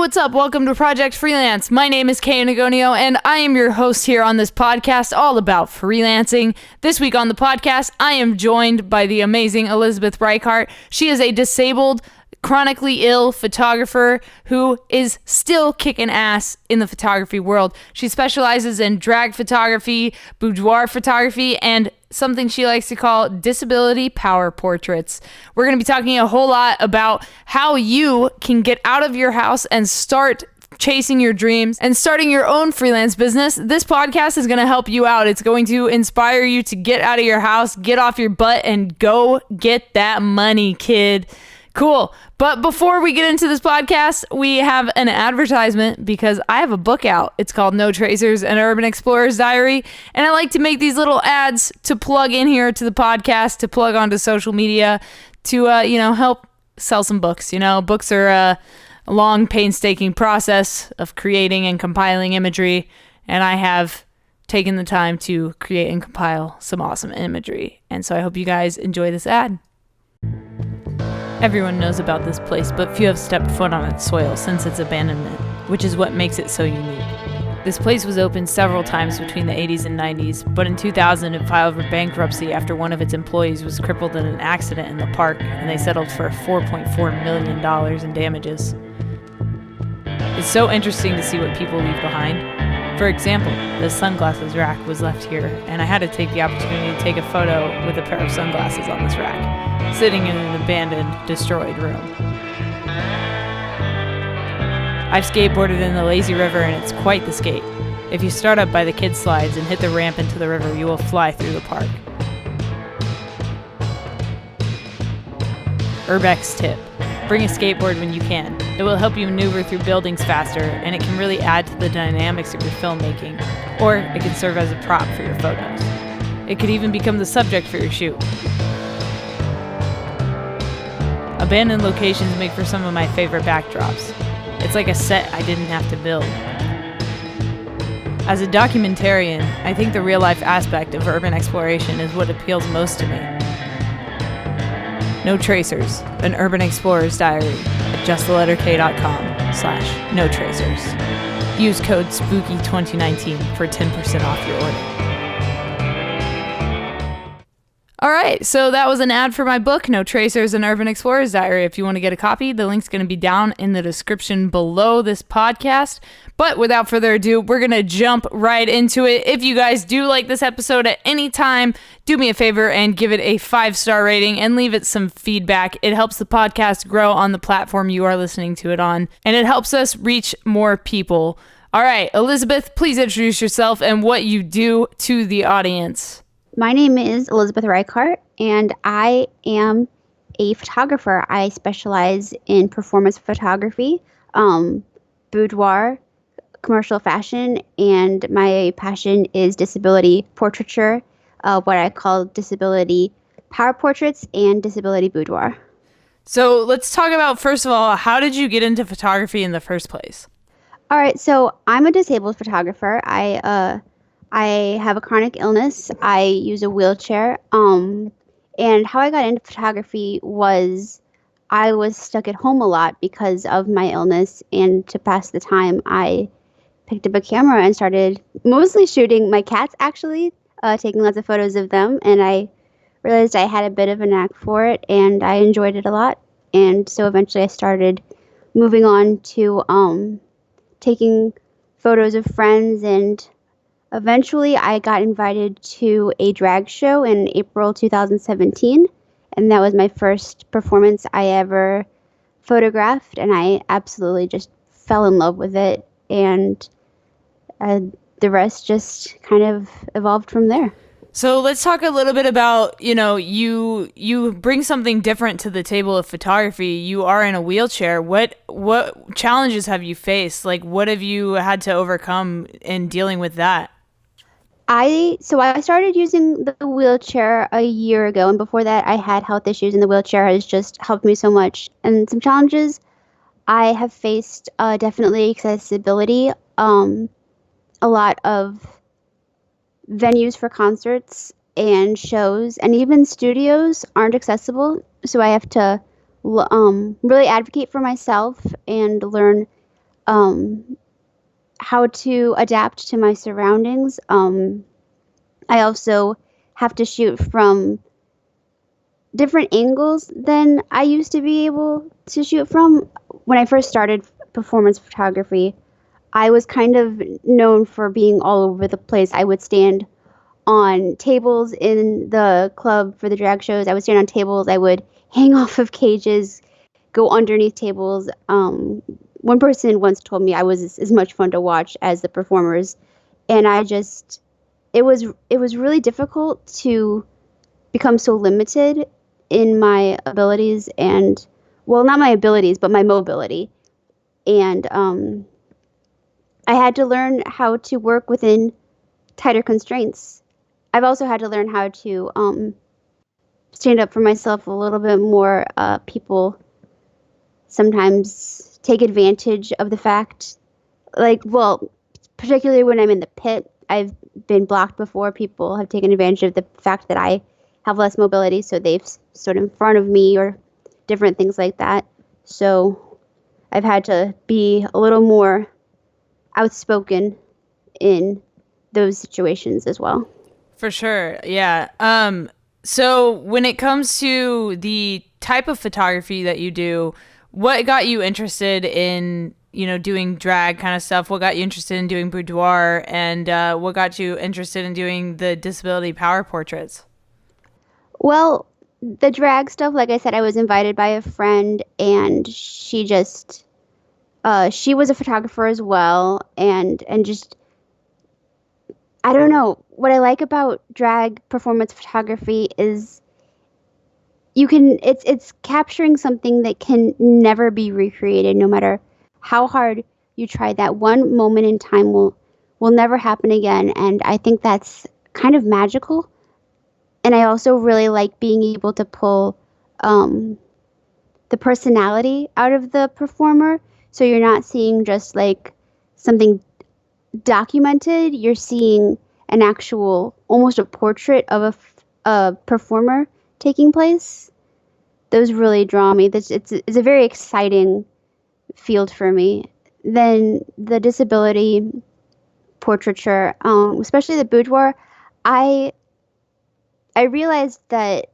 what's up? Welcome to Project Freelance. My name is Kay Nagonio, and I am your host here on this podcast all about freelancing. This week on the podcast, I am joined by the amazing Elizabeth Rajchart. She is a disabled, chronically ill photographer who is still kicking ass in the photography world. She specializes in drag photography, boudoir photography, and something she likes to call disability power portraits. We're going to be talking a whole lot about how you can get out of your house and start chasing your dreams and starting your own freelance business. This podcast is going to help you out. It's going to inspire you to get out of your house, get off your butt, and go get that money, kid. Cool. But before we get into this podcast, we have an advertisement because I have a book out. It's called No Tracers, an Urban Explorer's Diary. And I like to make these little ads to plug in here to the podcast, to plug onto social media, to, help sell some books. Books are a long, painstaking process of creating and compiling imagery. And I have taken the time to create and compile some awesome imagery. And so I hope you guys enjoy this ad. Everyone knows about this place, but few have stepped foot on its soil since its abandonment, which is what makes it so unique. This place was opened several times between the 80s and 90s, but in 2000 it filed for bankruptcy after one of its employees was crippled in an accident in the park, and they settled for $4.4 million in damages. It's so interesting to see what people leave behind. For example, the sunglasses rack was left here, and I had to take the opportunity to take a photo with a pair of sunglasses on this rack, sitting in an abandoned, destroyed room. I've skateboarded in the lazy river, and it's quite the skate. If you start up by the kids' slides and hit the ramp into the river, you will fly through the park. Urbex tip: bring a skateboard when you can. It will help you maneuver through buildings faster, and it can really add to the dynamics of your filmmaking, or it can serve as a prop for your photos. It could even become the subject for your shoot. Abandoned locations make for some of my favorite backdrops. It's like a set I didn't have to build. As a documentarian, I think the real-life aspect of urban exploration is what appeals most to me. No Tracers, an Urban Explorer's Diary at justtheletterk.com/no tracers. Use code SPOOKY2019 for 10% off your order. All right, so that was an ad for my book, No Tracers, an Urban Explorer's Diary. If you want to get a copy, the link's going to be down in the description below this podcast. But without further ado, we're going to jump right into it. If you guys do like this episode at any time, do me a favor and give it a 5-star rating and leave it some feedback. It helps the podcast grow on the platform you are listening to it on, and it helps us reach more people. All right, Elizabeth, please introduce yourself and what you do to the audience. My name is Elizabeth Rajchart, and I am a photographer. I specialize in performance photography, boudoir, commercial fashion, and my passion is disability portraiture, what I call disability power portraits and disability boudoir. So let's talk about, first of all, how did you get into photography in the first place? All right, so I'm a disabled photographer. I have a chronic illness. I use a wheelchair. And how I got into photography was I was stuck at home a lot because of my illness. And to pass the time, I picked up a camera and started mostly shooting my cats, actually, taking lots of photos of them. And I realized I had a bit of a knack for it, and I enjoyed it a lot. And so eventually I started moving on to taking photos of friends, and eventually, I got invited to a drag show in April 2017, and that was my first performance I ever photographed, and I absolutely just fell in love with it, and the rest just kind of evolved from there. So let's talk a little bit about, you bring something different to the table of photography. You are in a wheelchair. What challenges have you faced? Like, what have you had to overcome in dealing with that? I started using the wheelchair a year ago, and before that I had health issues, and the wheelchair has just helped me so much. And some challenges I have faced, definitely accessibility. A lot of venues for concerts and shows and even studios aren't accessible, so I have to really advocate for myself and learn um, how to adapt to my surroundings. I also have to shoot from different angles than I used to be able to shoot from. When I first started performance photography, I was kind of known for being all over the place. I would stand on tables in the club for the drag shows. I would stand on tables. I would hang off of cages, go underneath tables. One person once told me I was as much fun to watch as the performers, and it was really difficult to become so limited in my abilities and, well, not my abilities, but my mobility. And I had to learn how to work within tighter constraints. I've also had to learn how to stand up for myself a little bit more. People sometimes take advantage of the fact, well, particularly when I'm in the pit. I've been blocked before. People have taken advantage of the fact that I have less mobility, so they've stood in front of me or different things like that. So I've had to be a little more outspoken in those situations as well. For sure. Yeah. So when it comes to the type of photography that you do, what got you interested in, doing drag kind of stuff? What got you interested in doing boudoir, and what got you interested in doing the disability power portraits? Well, the drag stuff, like I said, I was invited by a friend, and she just she was a photographer as well, and just, I don't know, what I like about drag performance photography is it's capturing something that can never be recreated, no matter how hard you try. That one moment in time will never happen again, and I think that's kind of magical. And I also really like being able to pull the personality out of the performer, so you're not seeing just like something documented. You're seeing an actual, almost a portrait of a performer taking place. Those really draw me. It's a very exciting field for me. Then the disability portraiture, especially the boudoir, I realized that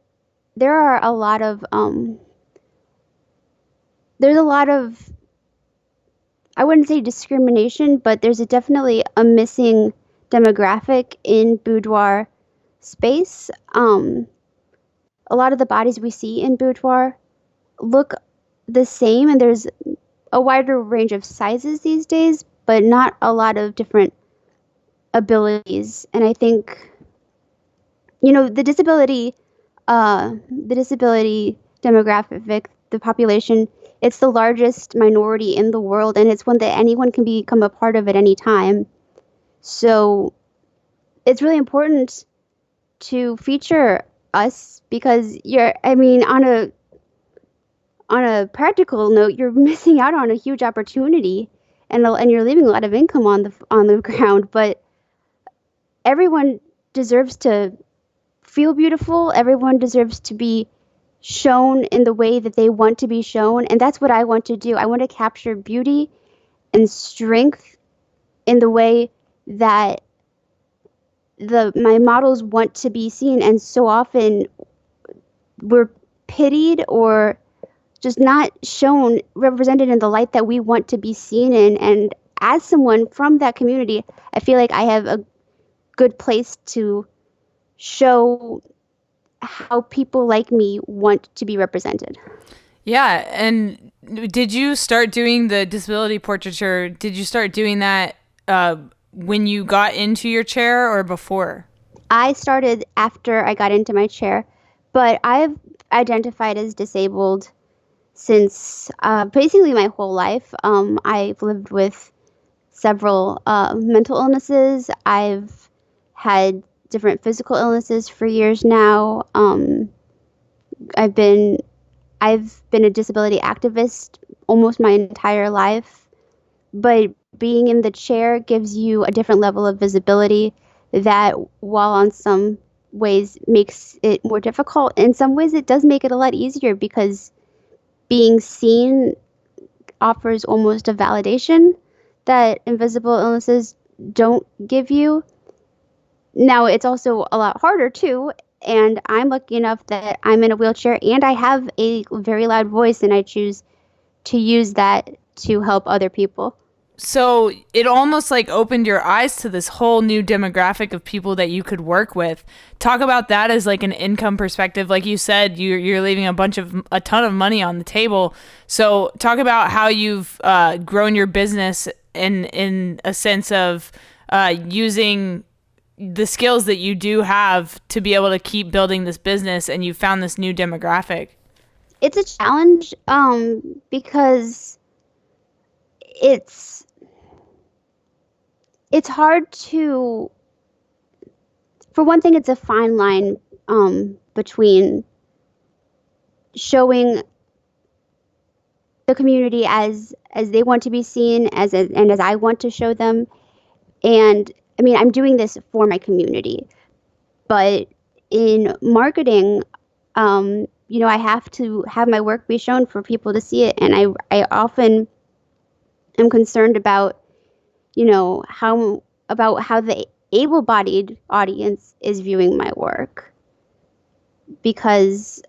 there are a lot of there's a lot of, I wouldn't say discrimination, but there's definitely a missing demographic in boudoir space. A lot of the bodies we see in boudoir look the same, and there's a wider range of sizes these days, but not a lot of different abilities. And I think, the disability demographic, the population, it's the largest minority in the world, and it's one that anyone can become a part of at any time. So it's really important to feature us, because on a practical note, you're missing out on a huge opportunity, and you're leaving a lot of income on the ground. But everyone deserves to feel beautiful. Everyone deserves to be shown in the way that they want to be shown, and that's what I want to do. I want to capture beauty and strength in the way that my models want to be seen. And so often we're pitied or just not shown, represented in the light that we want to be seen in. And as someone from that community, I feel like I have a good place to show how people like me want to be represented. Yeah. And did you start doing the disability portraiture? Did you start doing that when you got into your chair or before? I started after I got into my chair, but I've identified as disabled since basically my whole life. I've lived with several mental illnesses. I've had different physical illnesses for years now. I've been a disability activist almost my entire life, but being in the chair gives you a different level of visibility that, while on some ways makes it more difficult, in some ways it does make it a lot easier, because being seen offers almost a validation that invisible illnesses don't give you. Now, it's also a lot harder too, and I'm lucky enough that I'm in a wheelchair and I have a very loud voice, and I choose to use that to help other people. So it almost like opened your eyes to this whole new demographic of people that you could work with. Talk about that as like an income perspective. Like you said, you're leaving a ton of money on the table. So talk about how you've grown your business in a sense of using the skills that you do have to be able to keep building this business, and you found this new demographic. It's a challenge because it's hard to, for one thing, it's a fine line between showing the community as they want to be seen, and as I want to show them. And I mean, I'm doing this for my community, but in marketing, I have to have my work be shown for people to see it. And I often am concerned about how the able-bodied audience is viewing my work, because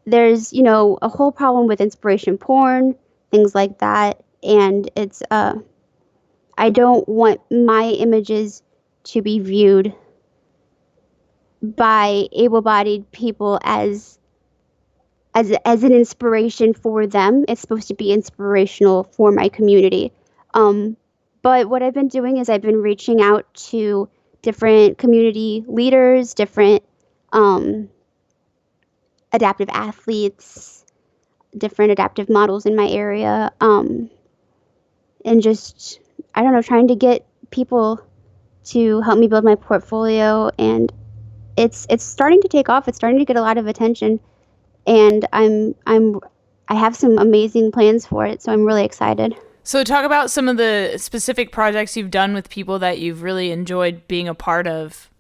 there's a whole problem with inspiration porn, things like that, and it's I don't want my images to be viewed by able-bodied people as an inspiration for them. It's supposed to be inspirational for my community. But what I've been doing is I've been reaching out to different community leaders, different adaptive athletes, different adaptive models in my area, and just, I don't know, trying to get people to help me build my portfolio. And it's starting to take off. It's starting to get a lot of attention, and I have some amazing plans for it, so I'm really excited. So talk about some of the specific projects you've done with people that you've really enjoyed being a part of.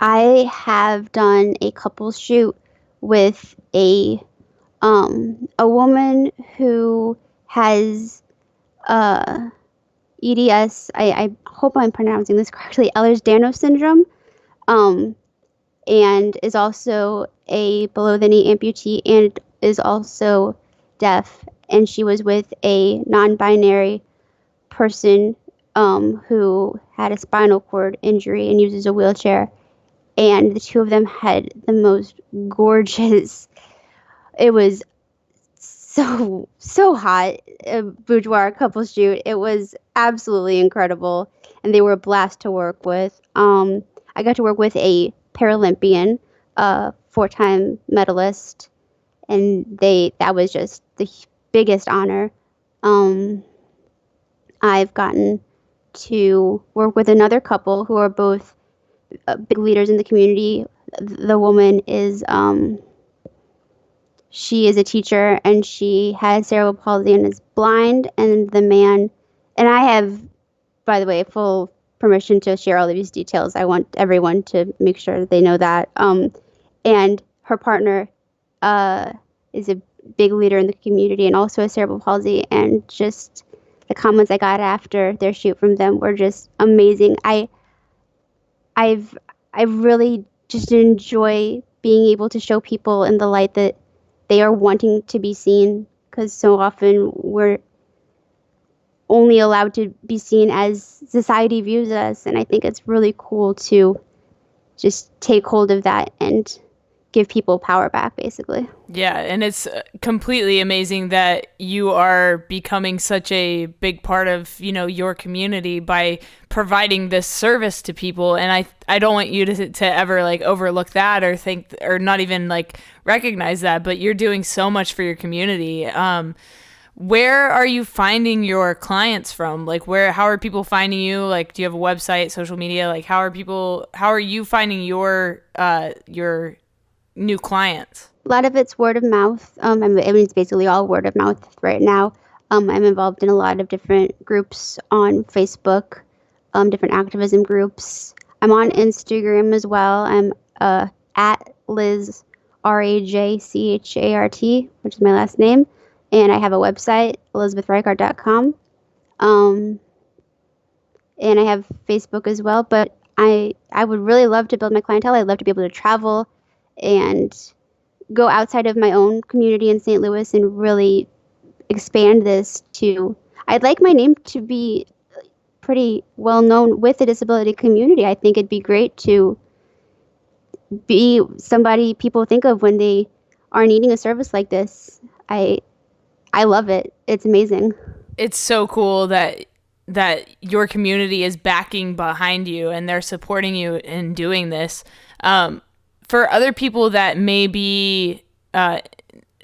I have done a couples shoot with a woman who has EDS. I hope I'm pronouncing this correctly. Ehlers-Danlos syndrome, and is also a below-the-knee amputee and is also deaf. And she was with a non-binary person who had a spinal cord injury and uses a wheelchair. And the two of them had the most gorgeous, it was so hot, a boudoir couple shoot. It was absolutely incredible, and they were a blast to work with. I got to work with a Paralympian, 4-time medalist, and that was just the biggest honor. I've gotten to work with another couple who are both big leaders in the community. The woman is she is a teacher, and she has cerebral palsy and is blind. And the man, and I have, by the way, full permission to share all of these details. I want everyone to make sure that they know that. And her partner is a big leader in the community and also has cerebral palsy. And just the comments I got after their shoot from them were just amazing. I really just enjoy being able to show people in the light that they are wanting to be seen, because so often we're only allowed to be seen as society views us. And I think it's really cool to just take hold of that and give people power back, basically. Yeah, and it's completely amazing that you are becoming such a big part of, your community by providing this service to people. And I don't want you to ever like overlook that or think, or not even like recognize that, but you're doing so much for your community. Where are you finding your clients from? Like how are people finding you? Like, do you have a website, social media? Like how are you finding your new clients? A lot of it's word of mouth. I mean, it's basically all word of mouth right now. I'm involved in a lot of different groups on Facebook, different activism groups. I'm on Instagram as well. I'm at Liz Rajchart, which is my last name. and I have a website, elizabethrajchart.com. Um, and I have Facebook as well. But I would really love to build my clientele. I'd love to be able to travel and go outside of my own community in St. Louis and really expand this to. I'd like my name to be pretty well known with the disability community. I think it'd be great to be somebody people think of when they are needing a service like this. I love it. It's amazing. It's so cool that your community is backing behind you and they're supporting you in doing this. For other people that may be,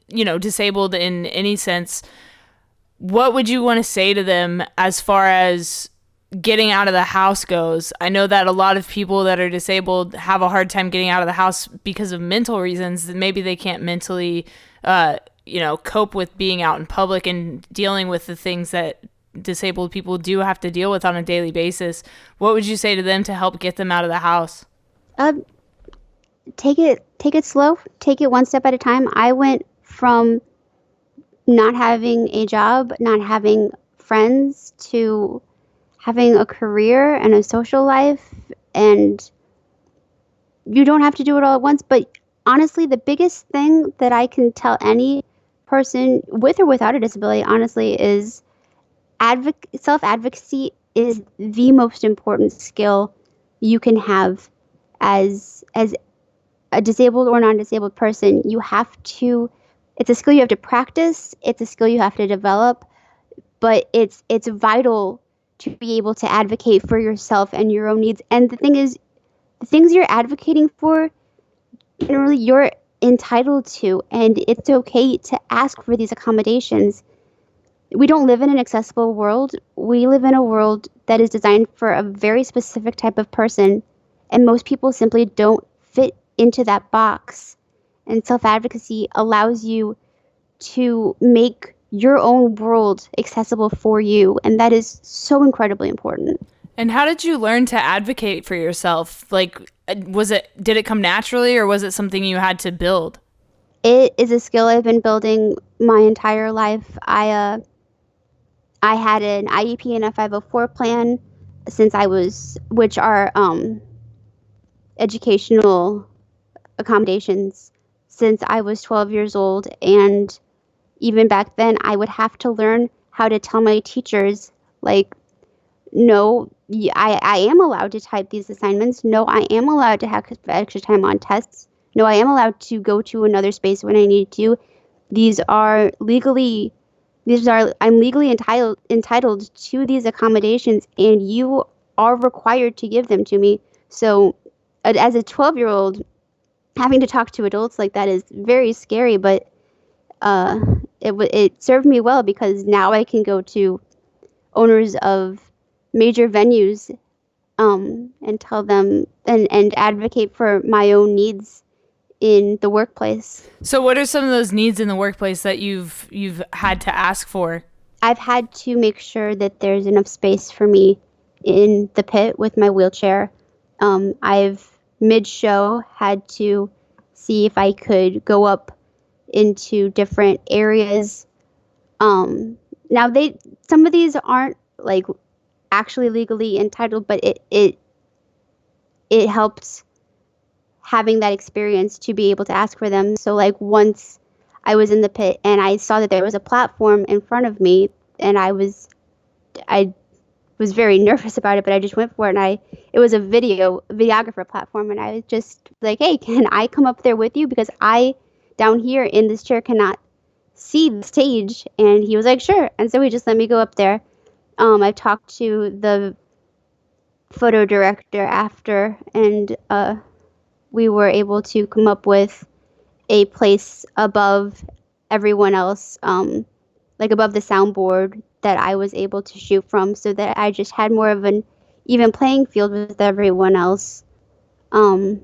disabled in any sense, what would you want to say to them as far as getting out of the house goes? I know that a lot of people that are disabled have a hard time getting out of the house because of mental reasons. Maybe they can't mentally, cope with being out in public and dealing with the things that disabled people do have to deal with on a daily basis. What would you say to them to help get them out of the house? Take it slow. Take it one step at a time. I went from not having a job, not having friends, to having a career and a social life, and you don't have to do it all at once. But honestly, the biggest thing that I can tell any person with or without a disability, honestly, is self-advocacy is the most important skill you can have as a disabled or non-disabled person. It's a skill you have to practice, it's a skill you have to develop, but it's vital to be able to advocate for yourself and your own needs. And the thing is, the things you're advocating for, generally you're entitled to, and it's okay to ask for these accommodations. We don't live in an accessible world. We live in a world that is designed for a very specific type of person, and most people simply don't fit into that box. And self-advocacy allows you to make your own world accessible for you, and that is so incredibly important. And how did you learn to advocate for yourself? Like, did it come naturally, or was it something you had to build? It is a skill I've been building my entire life. I had an IEP and a 504 plan which are educational accommodations, since I was 12 years old. And even back then, I would have to learn how to tell my teachers, like, no, I am allowed to type these assignments. No, I am allowed to have extra time on tests. No, I am allowed to go to another space when I need to. I'm legally entitled to these accommodations, and you are required to give them to me. So as a 12-year-old, having to talk to adults like that is very scary, but it served me well, because now I can go to owners of major venues and tell them and advocate for my own needs in the workplace. So what are some of those needs in the workplace that you've had to ask for? I've had to make sure that there's enough space for me in the pit with my wheelchair. I've mid-show had to see if I could go up into different areas. Now some of these aren't like actually legally entitled, but it helped having that experience to be able to ask for them. So like once I was in the pit and I saw that there was a platform in front of me, and I was very nervous about it, but I just went for it. And it was a videographer platform, and I was just like, hey, can I come up there with you? Because I, down here in this chair, cannot see the stage. And he was like, sure. And so he just let me go up there. I talked to the photo director after, and we were able to come up with a place above everyone else, like above the soundboard that I was able to shoot from, so that I just had more of an even playing field with everyone else. I'm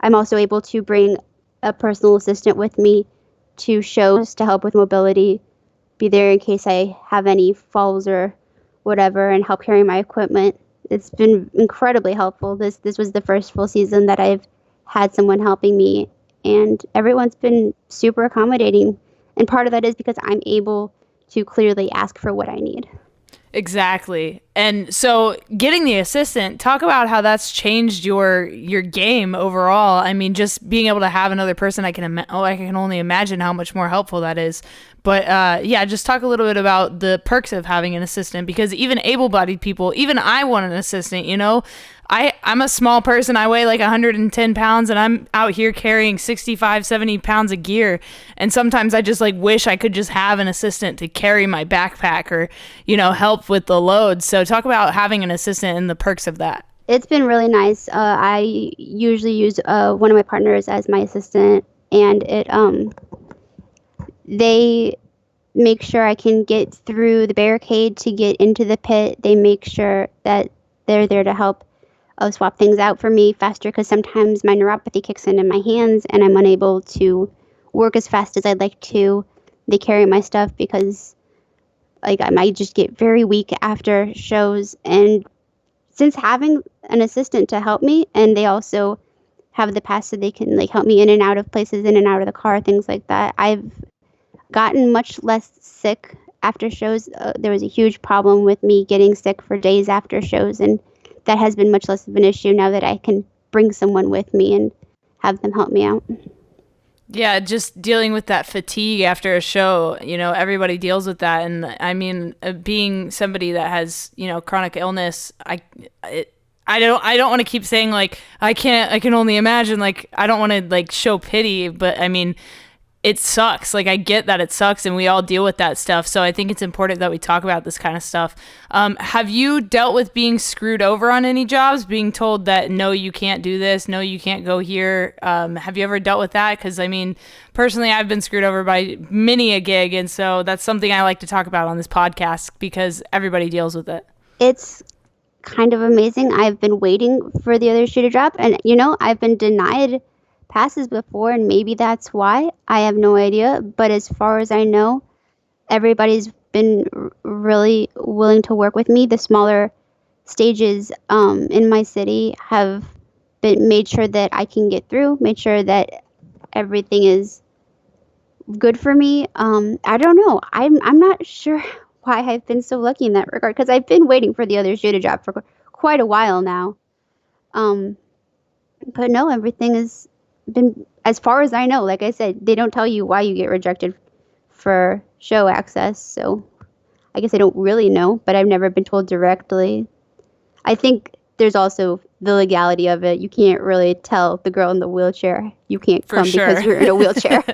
also able to bring a personal assistant with me to shows to help with mobility, be there in case I have any falls or whatever, and help carry my equipment. It's been incredibly helpful. This was the first full season that I've had someone helping me, and everyone's been super accommodating. And part of that is because I'm able to clearly ask for what I need. Exactly. And so getting the assistant, talk about how that's changed your game overall. I mean, just being able to have another person, I can only imagine how much more helpful that is. But yeah, just talk a little bit about the perks of having an assistant, because even able-bodied people, even I want an assistant, you know. I'm a small person. I weigh like 110 pounds and I'm out here carrying 65, 70 pounds of gear. And sometimes I just like wish I could just have an assistant to carry my backpack or, you know, help with the load. So talk about having an assistant and the perks of that. It's been really nice. I usually use one of my partners as my assistant, and they make sure I can get through the barricade to get into the pit. They make sure that they're there to help swap things out for me faster, because sometimes my neuropathy kicks in my hands and I'm unable to work as fast as I'd like to. They carry my stuff because like I might just get very weak after shows. And since having an assistant to help me, and they also have the pass so they can like help me in and out of places, in and out of the car, things like that, I've gotten much less sick after shows. There was a huge problem with me getting sick for days after shows, and that has been much less of an issue now that I can bring someone with me and have them help me out. Yeah, just dealing with that fatigue after a show, you know, everybody deals with that. And I mean, being somebody that has, you know, chronic illness, I don't want to keep saying like, I can only imagine, like, I don't want to like show pity, but I mean, it sucks. Like, I get that it sucks and we all deal with that stuff. So I think it's important that we talk about this kind of stuff. Have you dealt with being screwed over on any jobs, being told that, no, you can't do this, no, you can't go here? Have you ever dealt with that? Because I mean, personally, I've been screwed over by many a gig. And so that's something I like to talk about on this podcast because everybody deals with it. It's kind of amazing. I've been waiting for the other shoe to drop, and you know, I've been denied passes before, and maybe that's why. I have no idea, but as far as I know, everybody's been really willing to work with me. The smaller stages in my city have been made sure that I can get through, made sure that everything is good for me. I don't know. I'm not sure why I've been so lucky in that regard, because I've been waiting for the other shoe to drop for quite a while now. But no, everything has been, as far as I know, like I said, they don't tell you why you get rejected for show access, so I guess I don't really know, but I've never been told directly. I think there's also the legality of it. You can't really tell the girl in the wheelchair you can't come because you're in a wheelchair.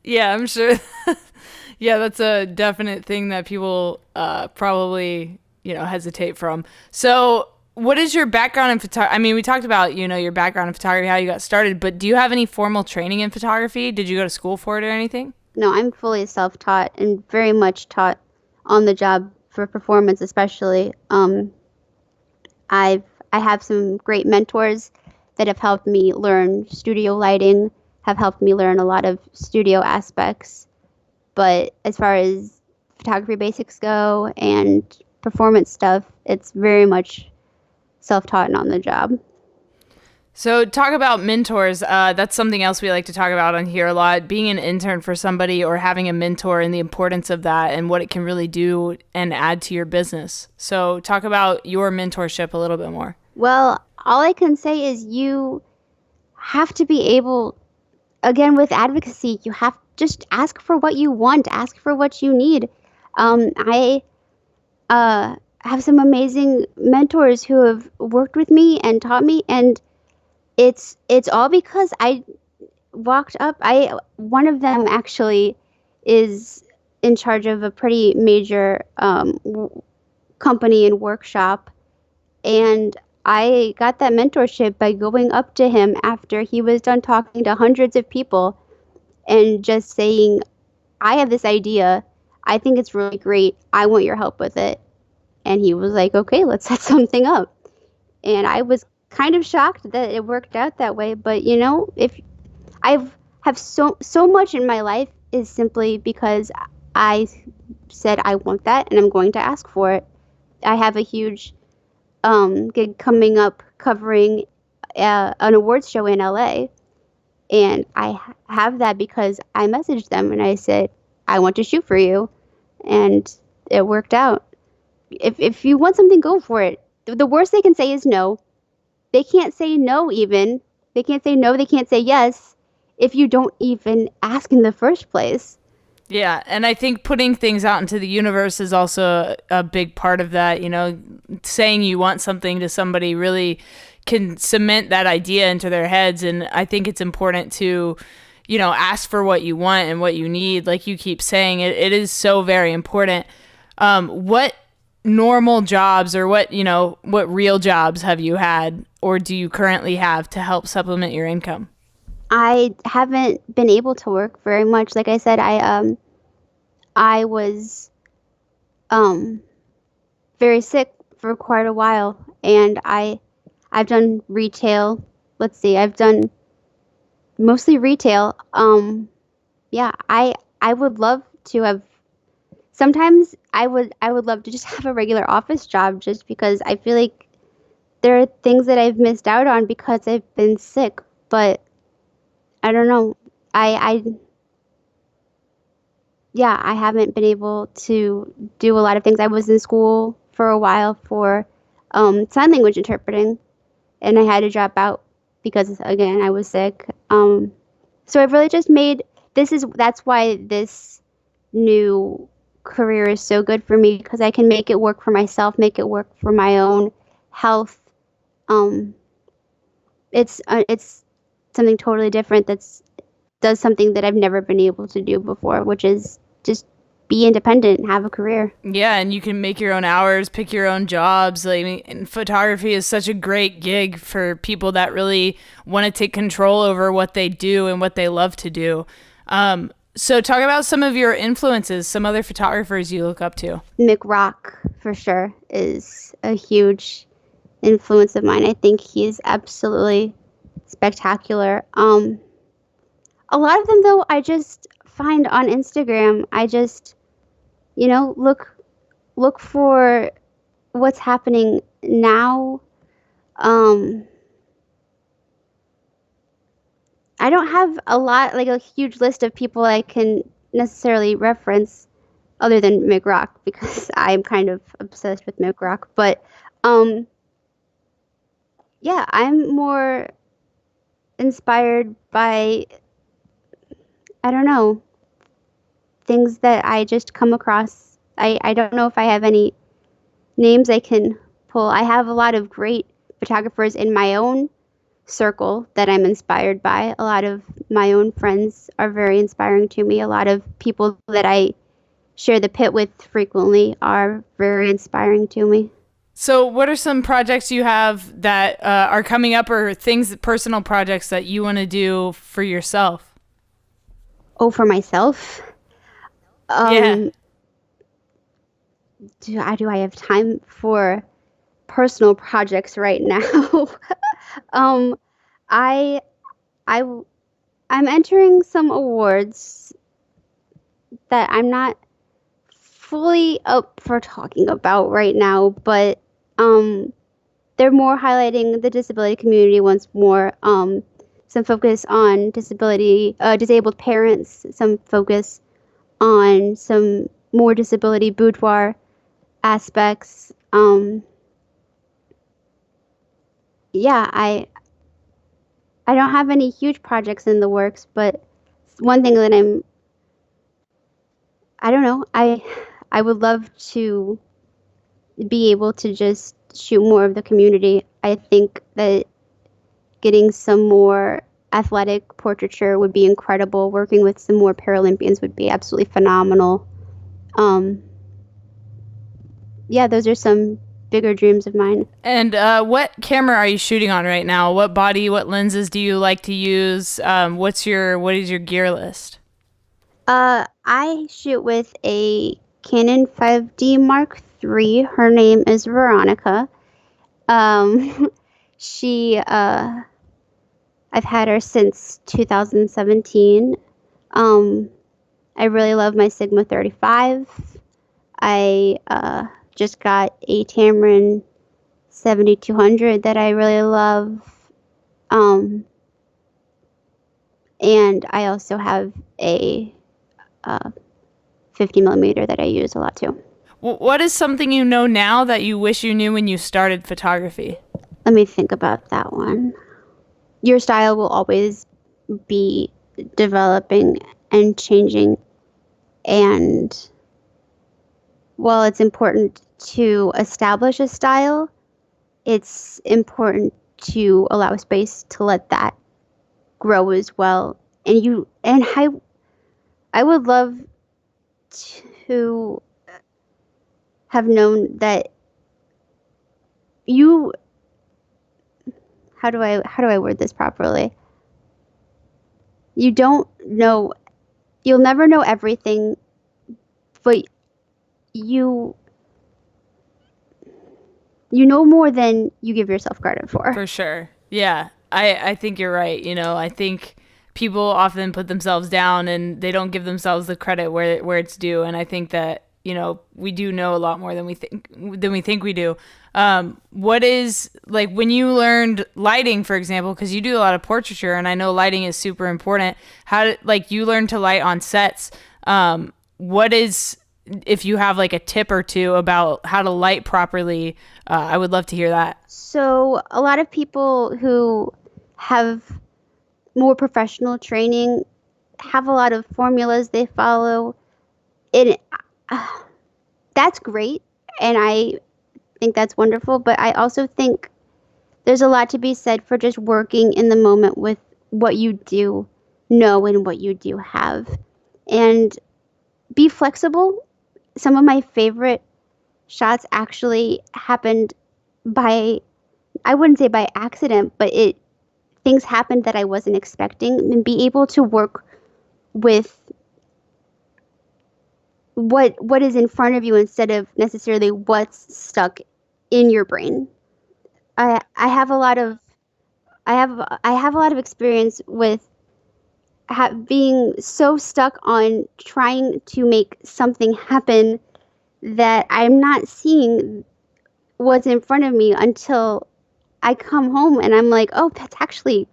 Yeah, I'm sure. Yeah, that's a definite thing that people probably, you know, hesitate from. So what is your background in photography? I mean, we talked about, you know, your background in photography, how you got started, but do you have any formal training in photography? Did you go to school for it or anything? No, I'm fully self-taught and very much taught on the job for performance, especially. I have some great mentors that have helped me learn studio lighting, have helped me learn a lot of studio aspects. But as far as photography basics go and performance stuff, it's very much self-taught and on the job. So talk about mentors. That's something else we like to talk about on here a lot. Being an intern for somebody or having a mentor and the importance of that and what it can really do and add to your business. So talk about your mentorship a little bit more. Well, all I can say is you have to be able, again, with advocacy, you have to just ask for what you want, ask for what you need. I have some amazing mentors who have worked with me and taught me, and it's all because I walked up. One of them actually is in charge of a pretty major company and workshop, and I got that mentorship by going up to him after he was done talking to hundreds of people and just saying, I have this idea. I think it's really great. I want your help with it. And he was like, okay, let's set something up. And I was kind of shocked that it worked out that way. But, you know, if I have so much in my life is simply because I said I want that and I'm going to ask for it. I have a huge gig coming up covering an awards show in LA. And I have that because I messaged them and I said, I want to shoot for you. And it worked out. If you want something, go for it. The worst they can say is no. They can't say no even. They can't say no. They can't say yes if you don't even ask in the first place. Yeah, and I think putting things out into the universe is also a big part of that. Saying you want something to somebody really can cement that idea into their heads. And I think it's important to, ask for what you want and what you need. Like you keep saying, it is so very important. What normal jobs or what real jobs have you had or do you currently have to help supplement your income? I haven't been able to work very much. Like I said, I was very sick for quite a while, and I've done retail. Let's see, I've done mostly retail. Yeah, I would love to have. Sometimes I would love to just have a regular office job, just because I feel like there are things that I've missed out on because I've been sick. But I don't know. I yeah, I haven't been able to do a lot of things. I was in school for a while for sign language interpreting, and I had to drop out because, again, I was sick. So I've really just made that's why this new career is so good for me, because I can make it work for myself, make it work for my own health. Um, it's something totally different that's does something that I've never been able to do before, which is just be independent and have a career. Yeah, and you can make your own hours, pick your own jobs. Like, I mean, and photography is such a great gig for people that really want to take control over what they do and what they love to do. So talk about some of your influences, some other photographers you look up to. Mick Rock, for sure, is a huge influence of mine. I think he's absolutely spectacular. A lot of them, though, I just find on Instagram. I just, look for what's happening now. I don't have a huge list of people I can necessarily reference other than Mick Rock, because I'm kind of obsessed with Mick Rock. But yeah, I'm more inspired by, I don't know, things that I just come across. I don't know if I have any names I can pull. I have a lot of great photographers in my own circle that I'm inspired by. A lot of my own friends are very inspiring to me. A lot of people that I share the pit with frequently are very inspiring to me. So what are some projects you have that are coming up, or personal projects that you want to do for yourself? Oh, for myself? Yeah. Do I have time for personal projects right now? um, I I I'm entering some awards that I'm not fully up for talking about right now, but they're more highlighting the disability community once more. Some focus on disabled parents, some focus on some more disability boudoir aspects. Yeah, I don't have any huge projects in the works, but one thing that I don't know, I would love to be able to just shoot more of the community. I think that getting some more athletic portraiture would be incredible. Working with some more Paralympians would be absolutely phenomenal. Yeah, those are some bigger dreams of mine. And what camera are you shooting on right now? What lenses do you like to use? What is your gear list? I shoot with a Canon 5D Mark III. Her name is Veronica. She I've had her since 2017. I really love my Sigma 35. I just got a Tamron 7200 that I really love. And I also have a 50 millimeter that I use a lot too. What is something you know now that you wish you knew when you started photography? Let me think about that one. Your style will always be developing and changing. And while it's important to establish a style, it's important to allow space to let that grow as well. And I would love to have known that you how do I word this properly? You'll never know everything, but you know more than you give yourself credit for. For sure. Yeah. I think you're right. I think people often put themselves down and they don't give themselves the credit where it's due. And I think that, we do know a lot more than we think we do. What is, like, when you learned lighting, for example, because you do a lot of portraiture and I know lighting is super important. You learned to light on sets. What is, if you have like a tip or two about how to light properly, I would love to hear that. So a lot of people who have more professional training have a lot of formulas they follow. That's great, and I think that's wonderful, but I also think there's a lot to be said for just working in the moment with what you do know and what you do have. And be flexible. Some of my favorite shots actually happened I wouldn't say by accident, but things happened that I wasn't expecting, and be able to work with what is in front of you instead of necessarily what's stuck in your brain. I have a lot of experience with being so stuck on trying to make something happen that I'm not seeing what's in front of me until I come home and I'm like, oh, that's actually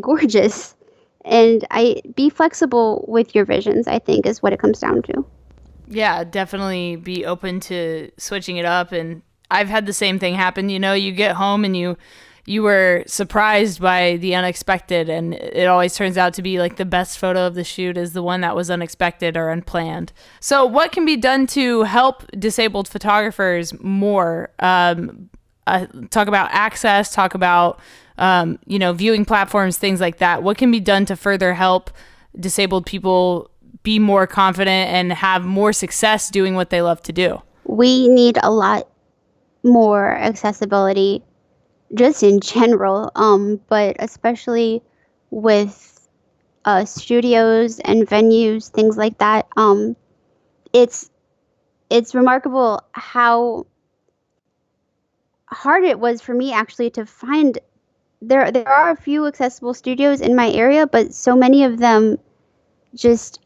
gorgeous. And be flexible with your visions, I think, is what it comes down to. Yeah, definitely be open to switching it up. And I've had the same thing happen. You get home and you were surprised by the unexpected, and it always turns out to be like the best photo of the shoot is the one that was unexpected or unplanned. So what can be done to help disabled photographers more? Talk about access, talk about viewing platforms, things like that. What can be done to further help disabled people be more confident and have more success doing what they love to do? We need a lot more accessibility just in general, but especially with studios and venues, things like that. It's remarkable how hard it was for me actually to find. There are a few accessible studios in my area, but so many of them just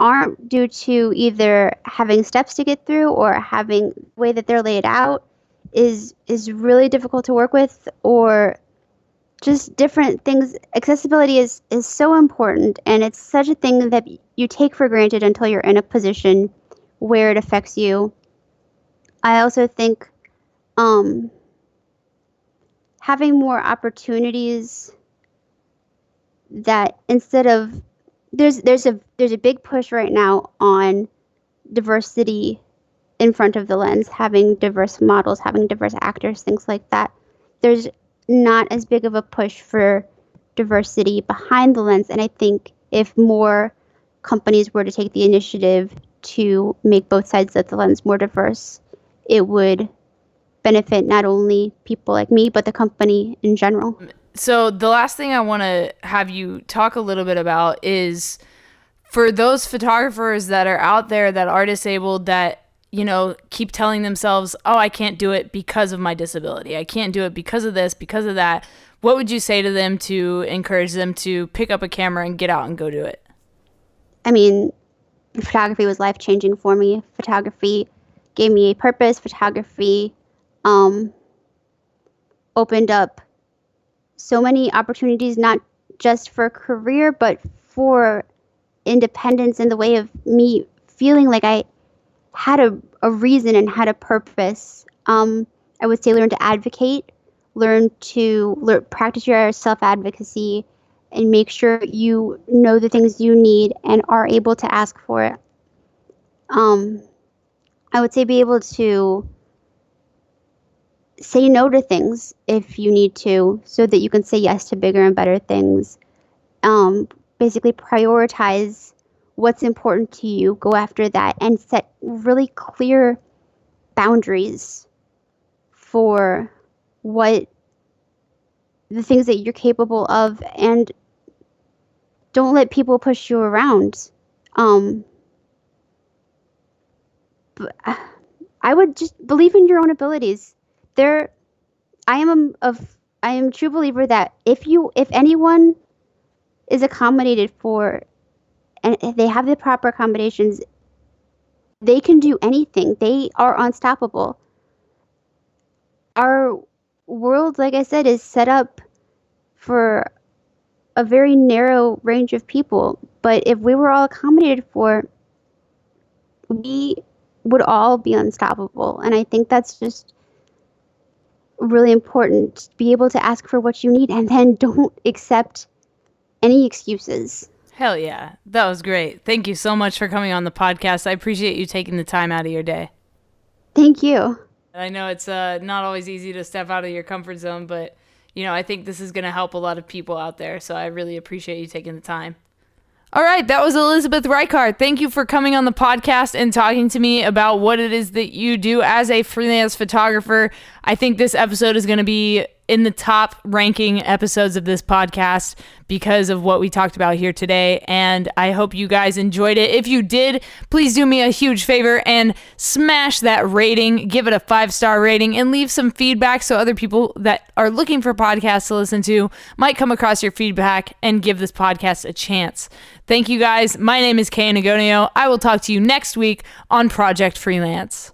aren't, due to either having steps to get through or having the way that they're laid out is really difficult to work with, or just different things. Accessibility is so important, and it's such a thing that you take for granted until you're in a position where it affects you. I also think having more opportunities, that instead of there's a big push right now on diversity in front of the lens, having diverse models, having diverse actors, things like that. There's not as big of a push for diversity behind the lens, and I think if more companies were to take the initiative to make both sides of the lens more diverse, it would benefit not only people like me, but the company in general. So the last thing I want to have you talk a little bit about is for those photographers that are out there that are disabled, that keep telling themselves, oh, I can't do it because of my disability. I can't do it because of this, because of that. What would you say to them to encourage them to pick up a camera and get out and go do it? I mean, photography was life-changing for me. Photography gave me a purpose. Photography opened up so many opportunities, not just for career, but for independence in the way of me feeling like I had a reason and had a purpose. I would say learn to advocate, practice your self-advocacy, and make sure you know the things you need and are able to ask for it. I would say be able to say no to things if you need to, so that you can say yes to bigger and better things. Basically prioritize what's important to you, go after that, and set really clear boundaries for what the things that you're capable of, and don't let people push you around. But I would just believe in your own abilities. I am a true believer that if anyone is accommodated for, and if they have the proper accommodations, they can do anything. They are unstoppable. Our world, like I said, is set up for a very narrow range of people. But if we were all accommodated for, we would all be unstoppable. And I think that's just really important, to be able to ask for what you need and then don't accept any excuses. Hell yeah. That was great. Thank you so much for coming on the podcast. I appreciate you taking the time out of your day. Thank you. I know it's not always easy to step out of your comfort zone, but I think this is going to help a lot of people out there. So I really appreciate you taking the time. All right, that was Elizabeth Rajchart. Thank you for coming on the podcast and talking to me about what it is that you do as a freelance photographer. I think this episode is going to be in the top ranking episodes of this podcast because of what we talked about here today, and I hope you guys enjoyed it. If you did, please do me a huge favor and smash that rating, give it a 5-star rating, and leave some feedback so other people that are looking for podcasts to listen to might come across your feedback and give this podcast a chance. Thank you guys. My name is Kay Nagonio. I will talk to you next week on Project Freelance.